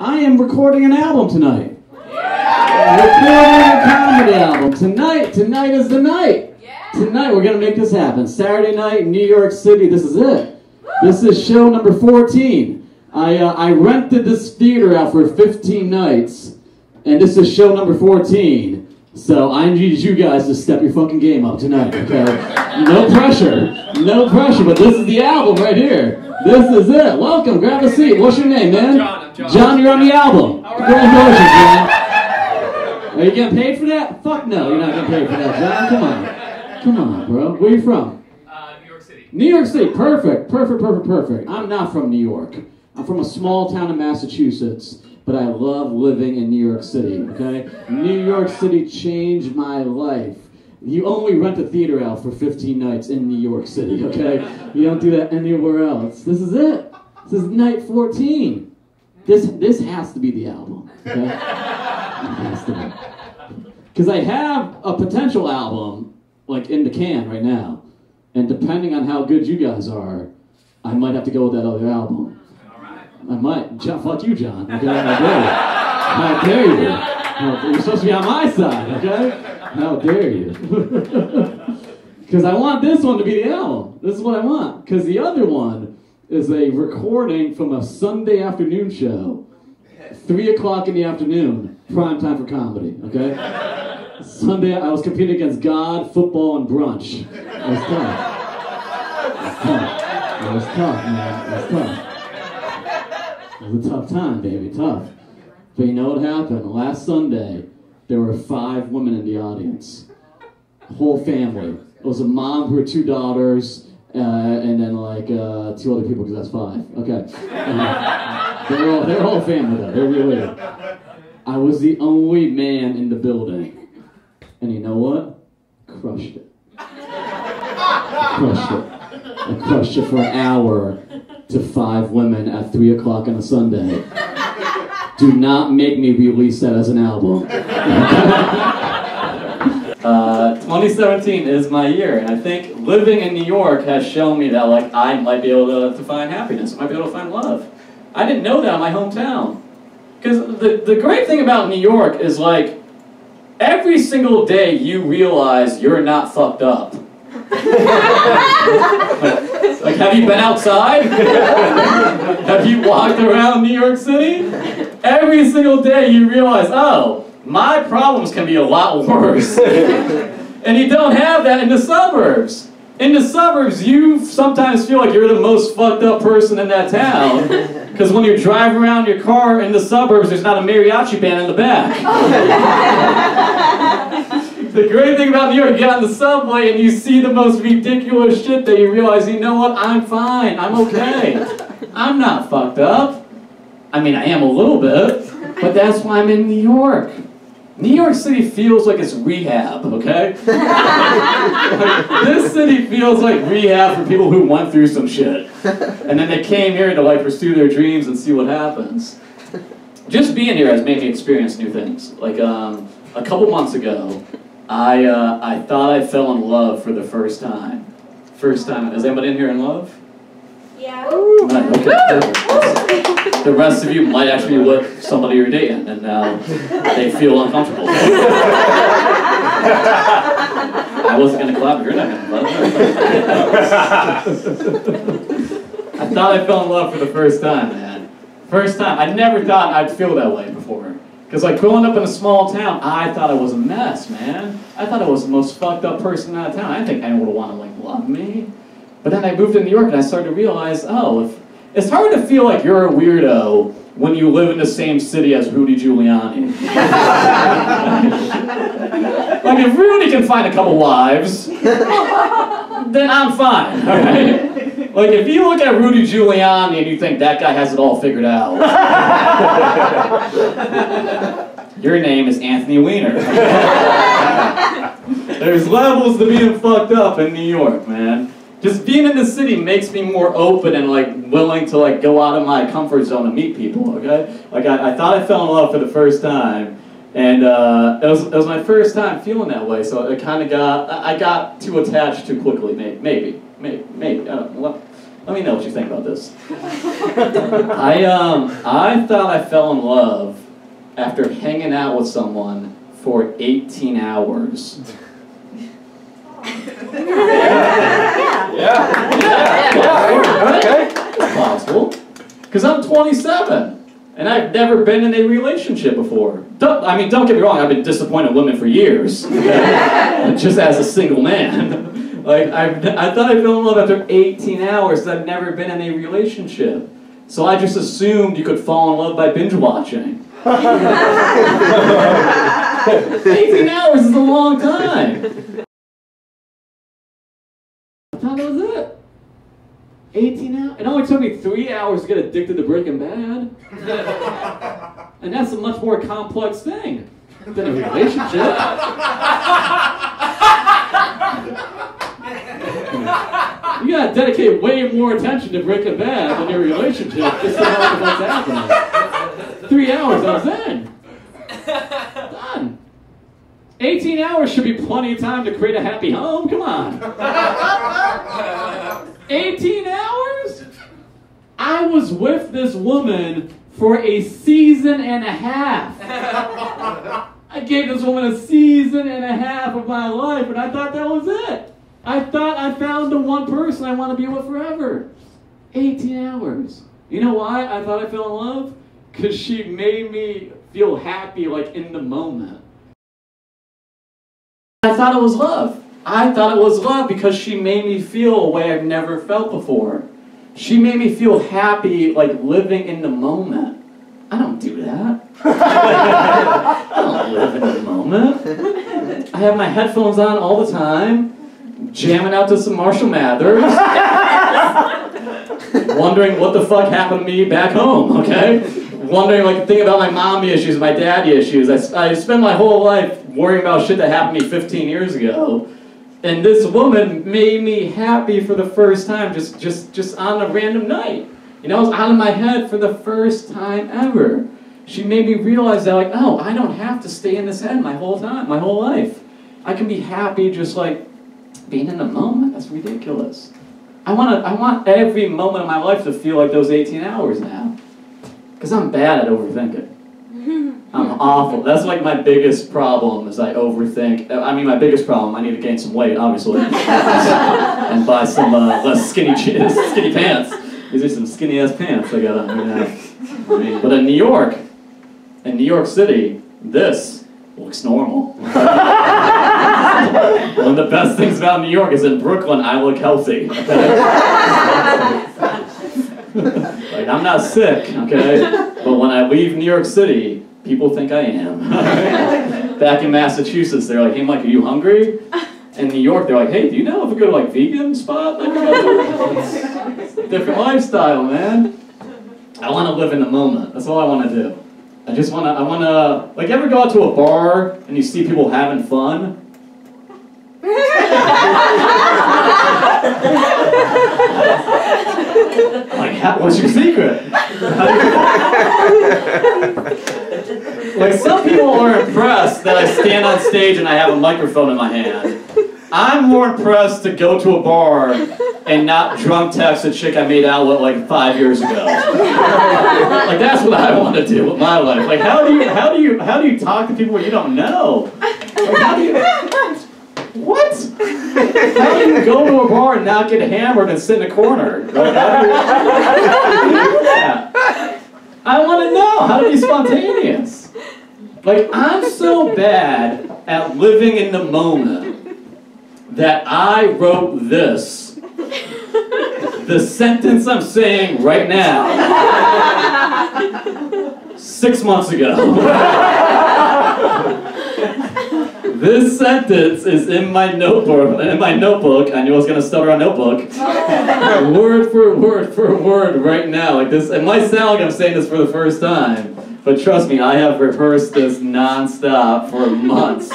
I am recording an album tonight. Recording a comedy album. Tonight is the night. Tonight we're going to make this happen. Saturday night, New York City, this is it. This is show number 14. I rented this theater out for 15 nights, and this is show number 14. So I need you guys to step your fucking game up tonight, okay? No pressure, but this is the album right here. This is it. Welcome, grab a seat. What's your name, man? John. John, you're on the album. Congratulations, man. Are you getting paid for that? Fuck no, you're not getting paid for that, John. Come on, bro. Where are you from? New York City. New York City, perfect. I'm not from New York. I'm from a small town in Massachusetts, but I love living in New York City, okay? New York City changed my life. You only rent a theater out for 15 nights in New York City, okay? You don't do that anywhere else. This is it. This is night 14. This has to be the album, okay? It has to be. Because I have a potential album, like, in the can right now. And depending on how good you guys are, I might have to go with that other album. I might. Fuck you, John. Okay? How dare you? You're supposed to be on my side, okay? How dare you? Because I want this one to be the album. This is what I want. Because the other one is a recording from a Sunday afternoon show. 3 o'clock in the afternoon. Prime time for comedy, okay? Sunday, I was competing against God, football, and brunch. It was tough. It was tough, man. It was tough. It was a tough time, baby, tough. But you know what happened? Last Sunday, there were 5 women in the audience. Whole family. It was a mom with her 2 daughters, and then like 2 other people, because that's 5. Okay. They're all family though. They're really. I was the only man in the building. And you know what? Crushed it. Crushed it. I crushed it for an hour to 5 women at 3 o'clock on a Sunday. Do not make me release that as an album. 2017 is my year, and I think living in New York has shown me that like I might be able to find happiness. I might be able to find love. I didn't know that in my hometown. Because the great thing about New York is like every single day you realize you're not fucked up. Like, have you been outside? Have you walked around New York City? Every single day you realize, oh, my problems can be a lot worse. And you don't have that in the suburbs. In the suburbs, you sometimes feel like you're the most fucked up person in that town. Because when you're driving around your car in the suburbs, there's not a mariachi band in the back. The great thing about New York, you get on the subway and you see the most ridiculous shit that you realize, you know what, I'm fine, I'm okay. I'm not fucked up. I mean, I am a little bit, but that's why I'm in New York. New York City feels like it's rehab, okay? This city feels like rehab for people who went through some shit. And then they came here to like pursue their dreams and see what happens. Just being here has made me experience new things. Like a couple months ago, I thought I fell in love for the first time. First time. Is anybody in here in love? Yeah. Right, okay. The rest of you might actually be with somebody you're dating, and now they feel uncomfortable. I wasn't going to clap, but you're not going to clap. I thought I fell in love for the first time, man. First time. I never thought I'd feel that way before. Because like growing up in a small town, I thought I was a mess, man. I thought I was the most fucked up person out of town. I didn't think anyone would want to like love me. But then I moved to New York and I started to realize, oh, it's hard to feel like you're a weirdo when you live in the same city as Rudy Giuliani. Like if Rudy can find a couple wives, then I'm fine, all right? Like if you look at Rudy Giuliani and you think that guy has it all figured out, your name is Anthony Weiner. There's levels to being fucked up in New York, man. Just being in the city makes me more open and like willing to like go out of my comfort zone and meet people, okay? Like I thought I fell in love for the first time, and it was my first time feeling that way, so it kind of I got too attached too quickly, maybe, I don't know. Let me know what you think about this. I thought I fell in love after hanging out with someone for 18 hours. Yeah. Okay. It's possible. Because I'm 27. And I've never been in a relationship before. Don't get me wrong, I've been disappointed in women for years. Just as a single man. Like, I thought I fell in love after 18 hours, because I've never been in a relationship. So I just assumed you could fall in love by binge watching. 18 hours is a long time. I thought that was it. 18 hours? It only took me 3 hours to get addicted to Breaking Bad. And that's a much more complex thing than a relationship. You gotta dedicate way more attention to Breaking Bad than your relationship just to know what's happening. 3 hours, I was in. Done. 18 hours should be plenty of time to create a happy home. Come on. 18 hours? I was with this woman for a season and a half. I gave this woman a season and a half of my life, and I thought that was it. I thought I found the one person I want to be with forever. 18 hours. You know why I thought I fell in love? Because she made me feel happy, like, in the moment. I thought it was love. I thought it was love because she made me feel a way I've never felt before. She made me feel happy, like living in the moment. I don't do that. I don't live in the moment. I have my headphones on all the time, jamming out to some Marshall Mathers, wondering what the fuck happened to me back home, okay? Wondering, like, thinking about my mommy issues, my daddy issues. I spent my whole life worrying about shit that happened to me 15 years ago. And this woman made me happy for the first time, just on a random night. You know, I was out of my head for the first time ever. She made me realize that, like, oh, I don't have to stay in this head my whole life. I can be happy just, like, being in the moment. That's ridiculous. I want every moment of my life to feel like those 18 hours now. Because I'm bad at overthinking. I'm awful. That's like my biggest problem is I overthink. I mean, my biggest problem, I need to gain some weight, obviously. And buy some less skinny pants. These are some skinny-ass pants I got on right now. I mean, but in New York City, this looks normal. One of the best things about New York is in Brooklyn, I look healthy. Okay? Like, I'm not sick, okay? But when I leave New York City, people think I am. Back in Massachusetts, they're like, hey, Mike, are you hungry? In New York, they're like, hey, do you know if a good, like, vegan spot? Different lifestyle, man. I want to live in the moment. That's all I want to do. I want to, like, ever go out to a bar and you see people having fun? Like, what's your secret? Like, some people are impressed that I stand on stage and I have a microphone in my hand. I'm more impressed to go to a bar and not drunk text a chick I made out with like 5 years ago. Like, that's what I want to do with my life. Like, how do you talk to people you don't know? Like, how do you? What? How do you go to a bar and not get hammered and sit in a corner? Like, how do you do that? I want to know. How to be spontaneous. Like, I'm so bad at living in the moment that I wrote this. The sentence I'm saying right now. 6 months ago. This sentence is in my notebook. I knew I was going to stutter on notebook. Word for word right now. Like this. It might sound like I'm saying this for the first time, but trust me, I have rehearsed this non-stop for months.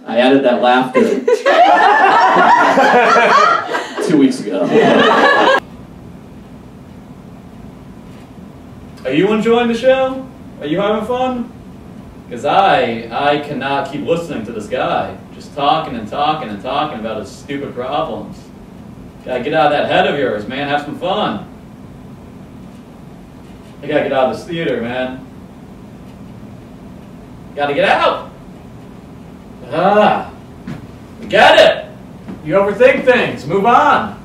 I added that after. 2 weeks ago. Are you enjoying the show? Are you having fun? Because I cannot keep listening to this guy. Just talking and talking and talking about his stupid problems. Gotta get out of that head of yours, man. Have some fun. I gotta get out of this theater, man. Gotta get out. We get it. You overthink things. Move on.